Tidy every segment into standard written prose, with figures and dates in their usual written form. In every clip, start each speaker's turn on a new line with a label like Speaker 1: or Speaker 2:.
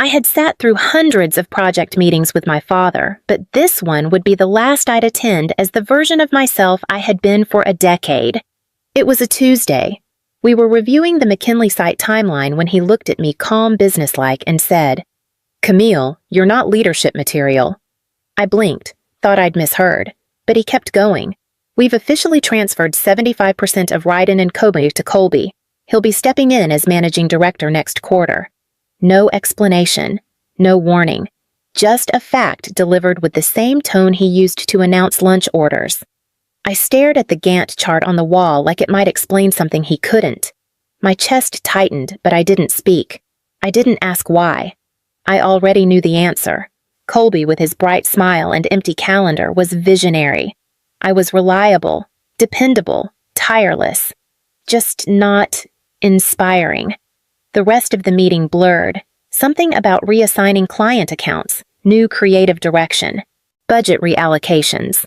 Speaker 1: I had sat through hundreds of project meetings with my father, but this one would be the last I'd attend as the version of myself I had been for a decade. It was a Tuesday. We were reviewing the McKinley site timeline when he looked at me calm businesslike and said, "Camille, you're not leadership material." I blinked, thought I'd misheard, but he kept going. "We've officially transferred 75% of Ryden and Kobe to Colby. He'll be stepping in as managing director next quarter." No explanation, no warning, just a fact delivered with the same tone he used to announce lunch orders. I stared at the Gantt chart on the wall like it might explain something he couldn't. My chest tightened, but I didn't speak. I didn't ask why. I already knew the answer. Colby, with his bright smile and empty calendar, was visionary. I was reliable, dependable, tireless, just not inspiring. The rest of the meeting blurred. Something about reassigning client accounts, new creative direction, budget reallocations.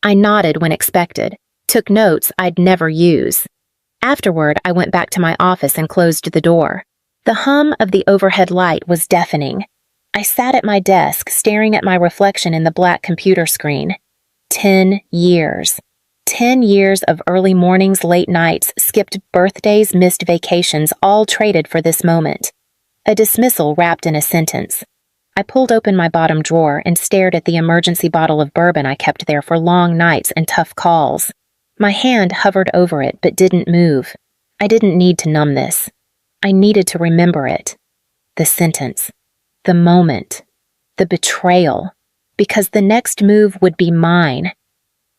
Speaker 1: I nodded when expected, took notes I'd never use. Afterward, I went back to my office and closed the door. The hum of the overhead light was deafening. I sat at my desk, staring at my reflection in the black computer screen. 10 years. 10 years of early mornings, late nights, skipped birthdays, missed vacations, all traded for this moment. A dismissal wrapped in a sentence. I pulled open my bottom drawer and stared at the emergency bottle of bourbon I kept there for long nights and tough calls. My hand hovered over it but didn't move. I didn't need to numb this. I needed to remember it. The sentence. The moment. The betrayal. Because the next move would be mine.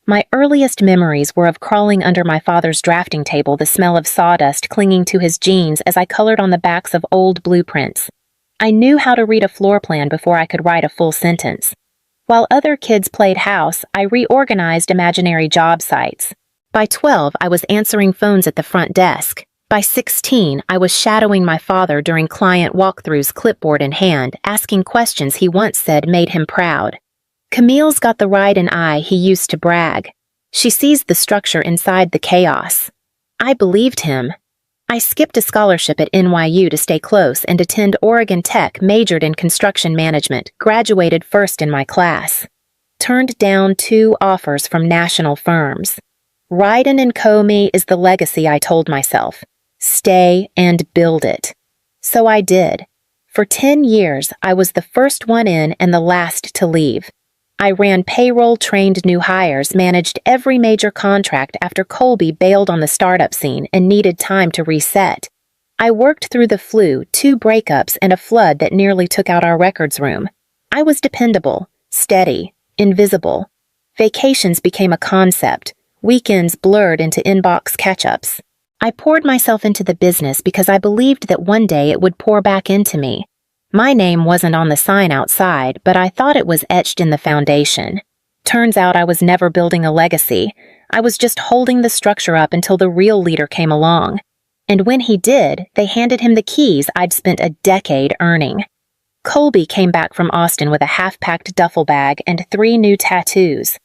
Speaker 1: My earliest memories were of crawling under my father's drafting table, the smell of sawdust clinging to his jeans as I colored on the backs of old blueprints. I knew how to read a floor plan before I could write a full sentence. While other kids played house, I reorganized imaginary job sites. By 12, I was answering phones at the front desk. By 16, I was shadowing my father during client walkthroughs, clipboard in hand, asking questions he once said made him proud. Camille's got the Ryden eye he used to brag. She sees the structure inside the chaos. I believed him. I skipped a scholarship at NYU to stay close and attend Oregon Tech, majored in construction management, graduated first in my class. Turned down 2 offers from national firms. Ryden and Comey is the legacy I told myself. Stay and build it. So I did. For 10 years, I was the first one in and the last to leave. I ran payroll, trained new hires, managed every major contract after Colby bailed on the startup scene and needed time to reset. I worked through the flu, 2 breakups, and a flood that nearly took out our records room. I was dependable, steady, invisible. Vacations became a concept. Weekends blurred into inbox catch-ups. I poured myself into the business because I believed that one day it would pour back into me. My name wasn't on the sign outside, but I thought it was etched in the foundation. Turns out I was never building a legacy. I was just holding the structure up until the real leader came along. And when he did, they handed him the keys I'd spent a decade earning. Colby came back from Austin with a half-packed duffel bag and 3 new tattoos.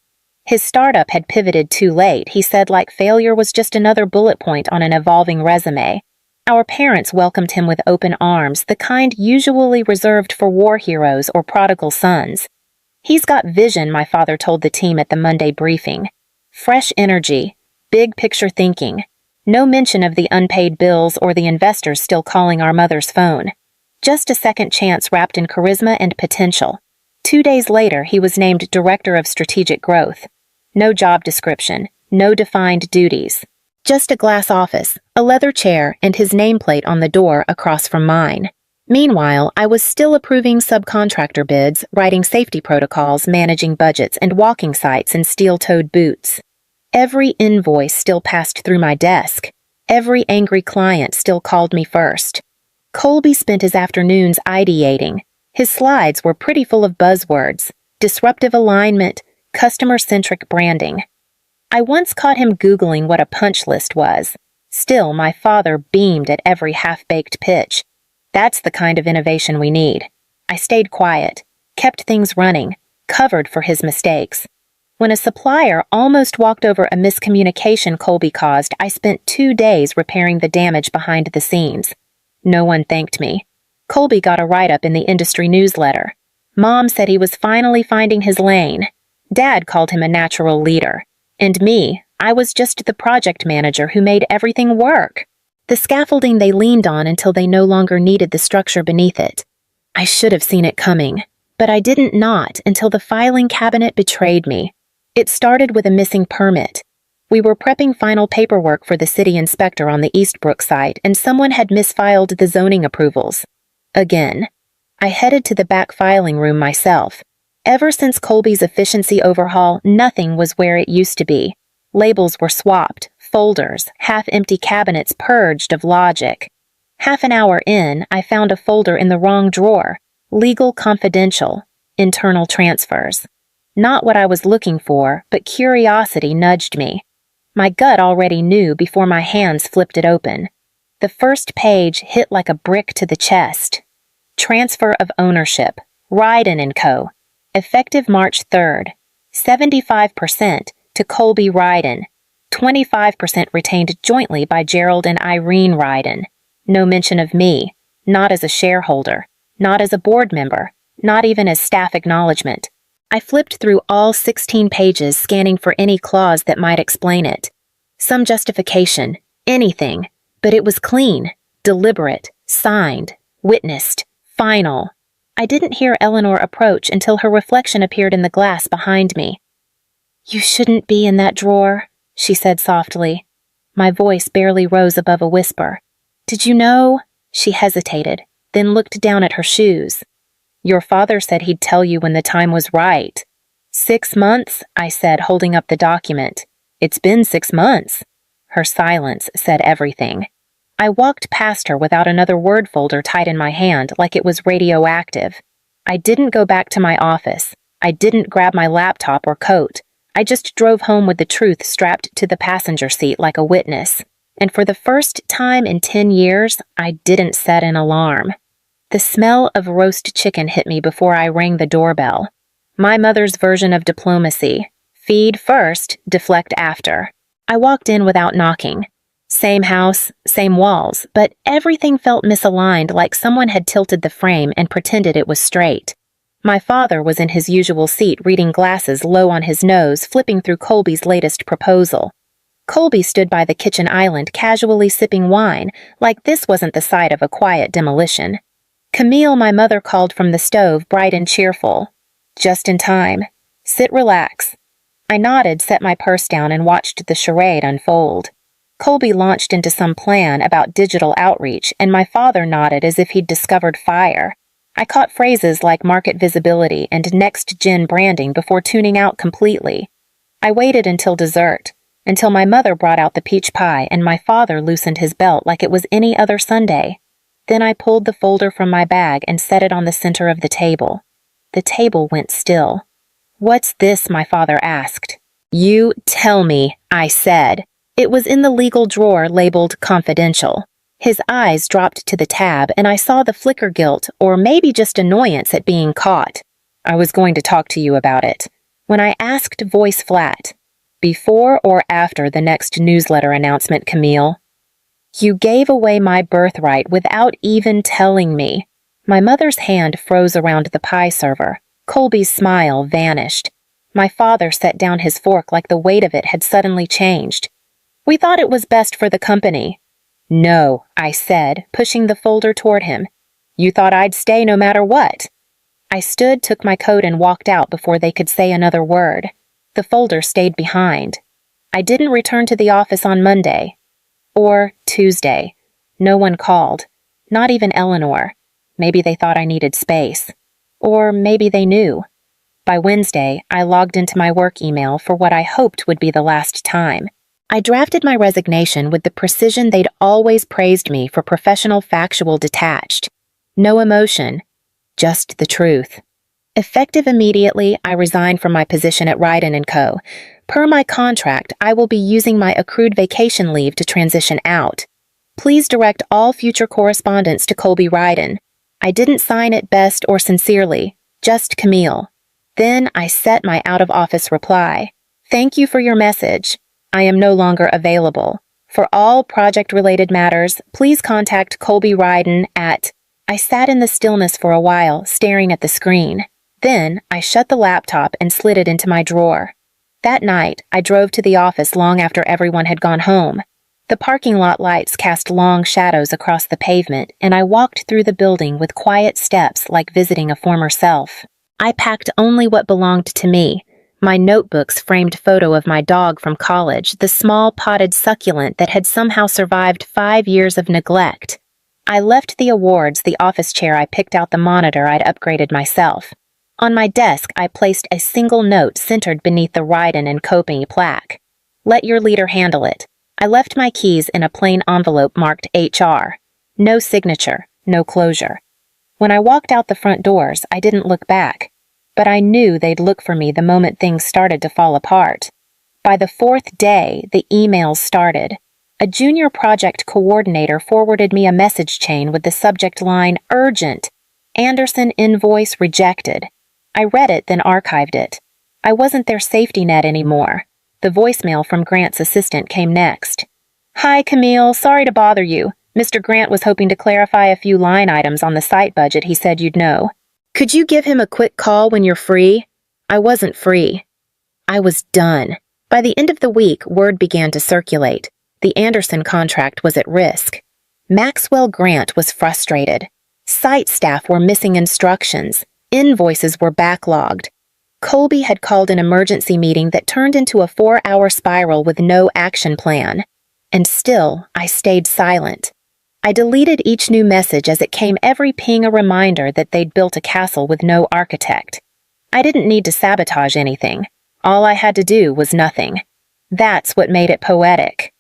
Speaker 1: His startup had pivoted too late, he said, like failure was just another bullet point on an evolving resume. Our parents welcomed him with open arms, the kind usually reserved for war heroes or prodigal sons. He's got vision, my father told the team at the Monday briefing. Fresh energy, big picture thinking. No mention of the unpaid bills or the investors still calling our mother's phone. Just a second chance wrapped in charisma and potential. 2 days later, he was named Director of Strategic Growth. No job description, no defined duties. Just a glass office, a leather chair, and his nameplate on the door across from mine. Meanwhile, I was still approving subcontractor bids, writing safety protocols, managing budgets, and walking sites in steel-toed boots. Every invoice still passed through my desk. Every angry client still called me first. Colby spent his afternoons ideating. His slides were pretty full of buzzwords: disruptive alignment, customer-centric branding. I once caught him Googling what a punch list was. Still, my father beamed at every half-baked pitch. That's the kind of innovation we need. I stayed quiet, kept things running, covered for his mistakes. When a supplier almost walked over a miscommunication Colby caused, I spent 2 days repairing the damage behind the scenes. No one thanked me. Colby got a write-up in the industry newsletter. Mom said he was finally finding his lane. Dad called him a natural leader. And me, I was just the project manager who made everything work. The scaffolding they leaned on until they no longer needed the structure beneath it. I should have seen it coming, but I didn't not until the filing cabinet betrayed me. It started with a missing permit. We were prepping final paperwork for the city inspector on the Eastbrook site, and someone had misfiled the zoning approvals. Again. I headed to the back filing room myself. Ever since Colby's efficiency overhaul, nothing was where it used to be. Labels were swapped, folders, half-empty cabinets purged of logic. Half an hour in, I found a folder in the wrong drawer. Legal confidential. Internal transfers. Not what I was looking for, but curiosity nudged me. My gut already knew before my hands flipped it open. The first page hit like a brick to the chest. Transfer of ownership. Ryden & Co. Effective March 3rd. 75% to Colby Ryden. 25% retained jointly by Gerald and Irene Ryden. No mention of me. Not as a shareholder. Not as a board member. Not even as staff acknowledgement. I flipped through all 16 pages, scanning for any clause that might explain it. Some justification. Anything. But it was clean. Deliberate. Signed. Witnessed. Final. I didn't hear Eleanor approach until her reflection appeared in the glass behind me. "You shouldn't be in that drawer," she said softly. My voice barely rose above a whisper. "Did you know?" She hesitated, then looked down at her shoes. "Your father said he'd tell you when the time was right." 6 months, I said, holding up the document. "It's been 6 months." Her silence said everything. I walked past her without another word folder tight in my hand like it was radioactive. I didn't go back to my office. I didn't grab my laptop or coat. I just drove home with the truth strapped to the passenger seat like a witness. And for the first time in 10 years, I didn't set an alarm. The smell of roast chicken hit me before I rang the doorbell. My mother's version of diplomacy. Feed first, deflect after. I walked in without knocking. Same house, same walls, but everything felt misaligned, like someone had tilted the frame and pretended it was straight. My father was in his usual seat, reading glasses low on his nose, flipping through Colby's latest proposal. Colby stood by the kitchen island, casually sipping wine, like this wasn't the site of a quiet demolition. Camille, my mother, called from the stove, bright and cheerful. "Just in time. Sit, relax." I nodded, set my purse down, and watched the charade unfold. Colby launched into some plan about digital outreach, and my father nodded as if he'd discovered fire. I caught phrases like market visibility and next-gen branding before tuning out completely. I waited until dessert, until my mother brought out the peach pie and my father loosened his belt like it was any other Sunday. Then I pulled the folder from my bag and set it on the center of the table. The table went still. "What's this?" my father asked. "You tell me," I said. It was in the legal drawer labeled confidential. His eyes dropped to the tab, and I saw the flicker guilt, or maybe just annoyance at being caught. "I was going to talk to you about it." When I asked, voice flat, "Before or after the next newsletter announcement, Camille?" "You gave away my birthright without even telling me." My mother's hand froze around the pie server. Colby's smile vanished. My father set down his fork like the weight of it had suddenly changed. "We thought it was best for the company." "No," I said, pushing the folder toward him. "You thought I'd stay no matter what." I stood, took my coat, and walked out before they could say another word. The folder stayed behind. I didn't return to the office on Monday. Or Tuesday. No one called. Not even Eleanor. Maybe they thought I needed space. Or maybe they knew. By Wednesday, I logged into my work email for what I hoped would be the last time. I drafted my resignation with the precision they'd always praised me for: professional, factual, detached. No emotion, just the truth. Effective immediately, I resigned from my position at Ryden & Co. Per my contract, I will be using my accrued vacation leave to transition out. Please direct all future correspondence to Colby Ryden. I didn't sign it best or sincerely, just Camille. Then I set my out-of-office reply. "Thank you for your message. I am no longer available. For all project-related matters, please contact Colby Ryden at..." I sat in the stillness for a while, staring at the screen. Then, I shut the laptop and slid it into my drawer. That night, I drove to the office long after everyone had gone home. The parking lot lights cast long shadows across the pavement, and I walked through the building with quiet steps like visiting a former self. I packed only what belonged to me: my notebook's framed photo of my dog from college, the small potted succulent that had somehow survived 5 years of neglect. I left the awards the office chair I picked out the monitor I'd upgraded myself. On my desk, I placed a single note centered beneath the Ryden & Company plaque. Let your leader handle it. I left my keys in a plain envelope marked HR. No signature, no closure. When I walked out the front doors, I didn't look back. But I knew they'd look for me the moment things started to fall apart. By the 4th day, the emails started. A junior project coordinator forwarded me a message chain with the subject line, "Urgent. Anderson invoice rejected." I read it, then archived it. I wasn't their safety net anymore. The voicemail from Grant's assistant came next. "Hi, Camille. Sorry to bother you. Mr. Grant was hoping to clarify a few line items on the site budget he said you'd know. Could you give him a quick call when you're free?" I wasn't free. I was done. By the end of the week, word began to circulate. The Anderson contract was at risk. Maxwell Grant was frustrated. Site staff were missing instructions. Invoices were backlogged. Colby had called an emergency meeting that turned into a 4-hour spiral with no action plan. And still, I stayed silent. I deleted each new message as it came, every ping a reminder that they'd built a castle with no architect. I didn't need to sabotage anything. All I had to do was nothing. That's what made it poetic.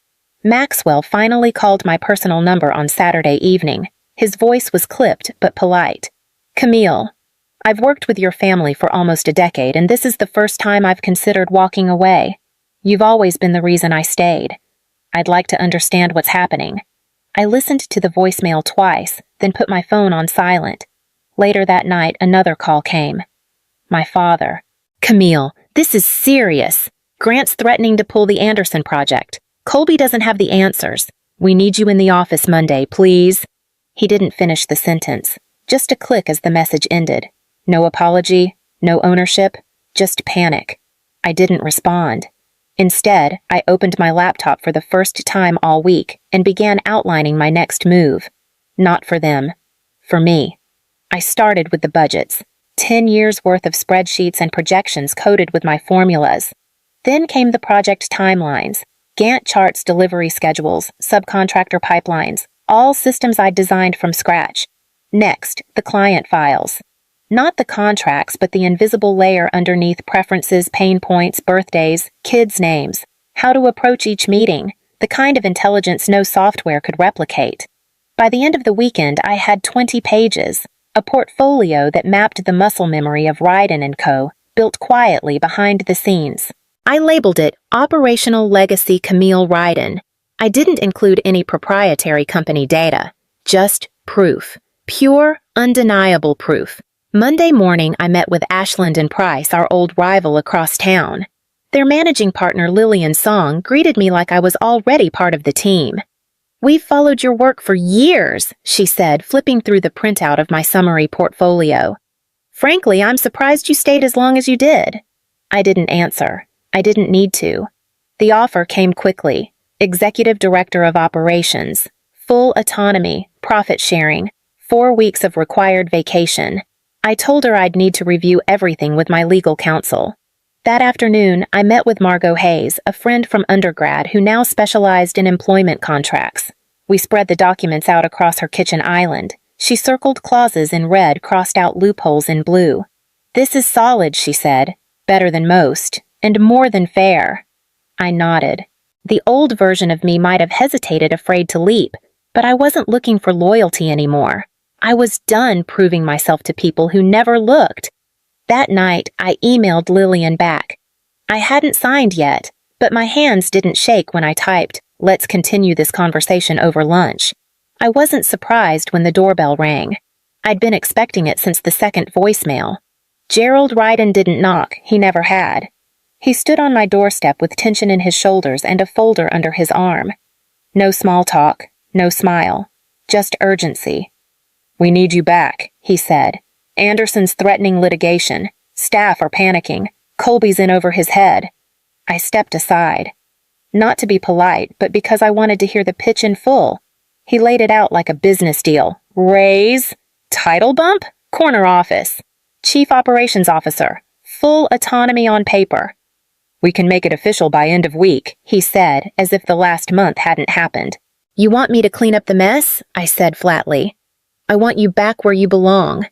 Speaker 1: Maxwell finally called my personal number on Saturday evening. His voice was clipped but polite. "Camille, I've worked with your family for almost a decade, and this is the first time I've considered walking away. You've always been the reason I stayed. I'd like to understand what's happening." I listened to the voicemail twice, then put my phone on silent. Later that night, another call came. My father. "Camille, this is serious. Grant's threatening to pull the Anderson project. Colby doesn't have the answers. We need you in the office Monday, please." He didn't finish the sentence. Just a click as the message ended. No apology, no ownership, just panic. I didn't respond. Instead, I opened my laptop for the first time all week and began outlining my next move. Not for them. For me. I started with the budgets. 10 years' worth of spreadsheets and projections coded with my formulas. Then came the project timelines, Gantt charts, delivery schedules, subcontractor pipelines, all systems I'd designed from scratch. Next, the client files. Not the contracts, but the invisible layer underneath: preferences, pain points, birthdays, kids' names, how to approach each meeting, the kind of intelligence no software could replicate. By the end of the weekend, I had 20 pages, a portfolio that mapped the muscle memory of Ryden & Co., built quietly behind the scenes. I labeled it Operational Legacy Camille Ryden. I didn't include any proprietary company data, just proof. Pure, undeniable proof. Monday morning, I met with Ashland & Price, our old rival across town. Their managing partner, Lillian Song, greeted me like I was already part of the team. "We've followed your work for years," she said, flipping through the printout of my summary portfolio. "Frankly, I'm surprised you stayed as long as you did." I didn't answer. I didn't need to. The offer came quickly. Executive Director of Operations. Full autonomy, profit sharing, 4 weeks of required vacation. I told her I'd need to review everything with my legal counsel. That afternoon, I met with Margot Hayes, a friend from undergrad who now specialized in employment contracts. We spread the documents out across her kitchen island. She circled clauses in red, crossed out loopholes in blue. "This is solid," she said. "Better than most, and more than fair." I nodded. The old version of me might have hesitated, afraid to leap, but I wasn't looking for loyalty anymore. I was done proving myself to people who never looked. That night, I emailed Lillian back. I hadn't signed yet, but my hands didn't shake when I typed, "Let's continue this conversation over lunch." I wasn't surprised when the doorbell rang. I'd been expecting it since the second voicemail. Gerald Ryden didn't knock, he never had. He stood on my doorstep with tension in his shoulders and a folder under his arm. No small talk, no smile, just urgency. "We need you back," he said. "Anderson's threatening litigation. Staff are panicking. Colby's in over his head." I stepped aside. Not to be polite, but because I wanted to hear the pitch in full. He laid it out like a business deal. Raise, title bump, corner office, chief operations officer, full autonomy on paper. "We can make it official by end of week," he said, as if the last month hadn't happened. "You want me to clean up the mess?" I said flatly. "I want you back where you belong."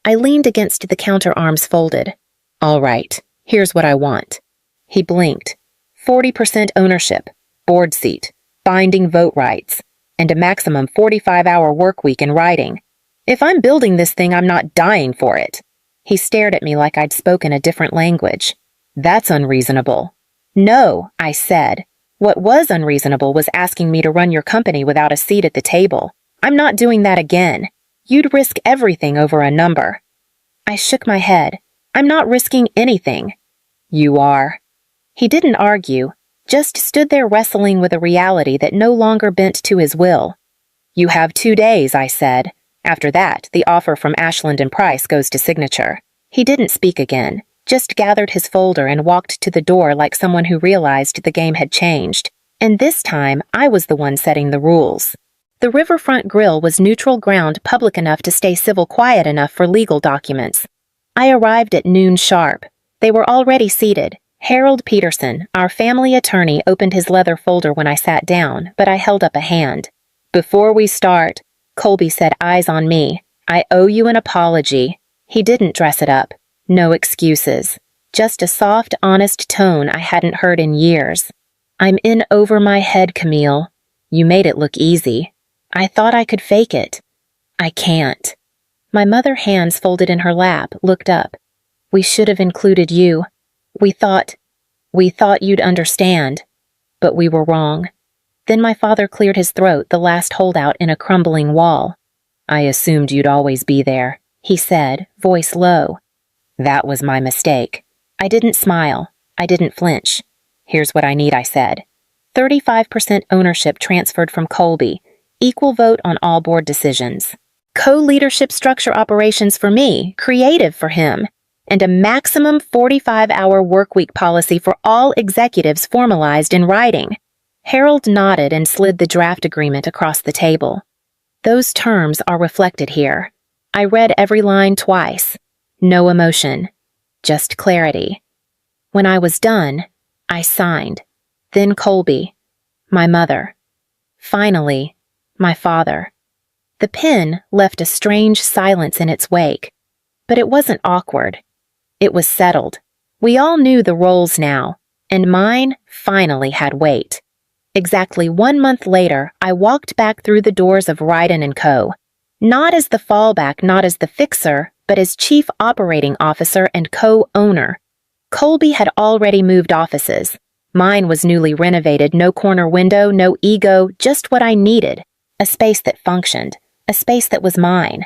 Speaker 1: I leaned against the counter, arms folded. "All right, here's what I want." He blinked. 40% ownership, board seat, binding vote rights, and a maximum 45-hour work week in writing. If I'm building this thing, I'm not dying for it. He stared at me like I'd spoken a different language. "That's unreasonable." "No," I said. "What was unreasonable was asking me to run your company without a seat at the table. I'm not doing that again. You'd risk everything over a number." I shook my head. "I'm not risking anything." "You are." He didn't argue, just stood there wrestling with a reality that no longer bent to his will. "You have 2 days," I said. "After that, the offer from Ashland and Price goes to signature." He didn't speak again, just gathered his folder and walked to the door like someone who realized the game had changed. And this time, I was the one setting the rules. The Riverfront Grill was neutral ground, public enough to stay civil, quiet enough for legal documents. I arrived at noon sharp. They were already seated. Harold Peterson, our family attorney, opened his leather folder when I sat down, but I held up a hand. "Before we start," Colby said, eyes on me, "I owe you an apology." He didn't dress it up. No excuses. Just a soft, honest tone I hadn't heard in years. "I'm in over my head, Camille. You made it look easy. I thought I could fake it. I can't." My mother, hands folded in her lap, looked up. "We should have included you. We thought you'd understand. But we were wrong." Then my father cleared his throat, the last holdout in a crumbling wall. "I assumed you'd always be there," he said, voice low. "That was my mistake." I didn't smile. I didn't flinch. "Here's what I need," I said. 35% ownership transferred from Colby. Equal vote on all board decisions. Co-leadership structure operations for me, creative for him. And a maximum 45-hour workweek policy for all executives formalized in writing. Harold nodded and slid the draft agreement across the table. "Those terms are reflected here." I read every line twice. No emotion, just clarity. When I was done, I signed. Then Colby, my mother. Finally, my father. The pen left a strange silence in its wake, but it wasn't awkward. It was settled. We all knew the roles now, and mine finally had weight. Exactly 1 month later, I walked back through the doors of Ryden & Co. Not as the fallback, not as the fixer, but as chief operating officer and co-owner. Colby had already moved offices. Mine was newly renovated, no corner window, no ego, just what I needed. A space that functioned, a space that was mine.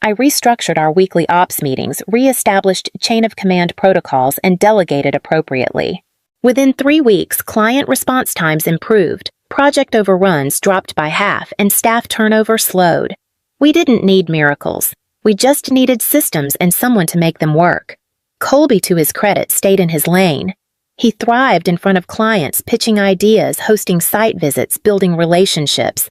Speaker 1: I restructured our weekly ops meetings, re-established chain of command protocols, and delegated appropriately. Within 3 weeks, client response times improved, project overruns dropped by half, and staff turnover slowed. We didn't need miracles. We just needed systems and someone to make them work. Colby, to his credit, stayed in his lane. He thrived in front of clients, pitching ideas, hosting site visits, building relationships.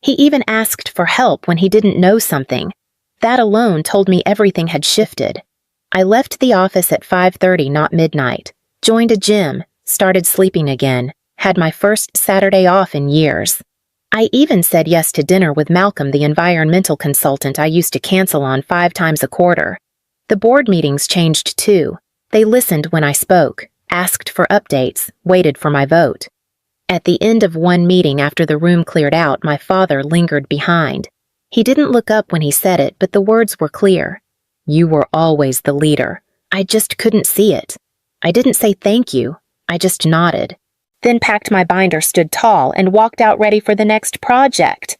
Speaker 1: He even asked for help when he didn't know something. That alone told me everything had shifted. I left the office at 5:30, not midnight, joined a gym, started sleeping again, had my first Saturday off in years. I even said yes to dinner with Malcolm, the environmental consultant I used to cancel on 5 times a quarter. The board meetings changed too. They listened when I spoke, asked for updates, waited for my vote. At the end of one meeting after the room cleared out, my father lingered behind. He didn't look up when he said it, but the words were clear. "You were always the leader. I just couldn't see it." I didn't say thank you. I just nodded. Then packed my binder, stood tall, and walked out ready for the next project.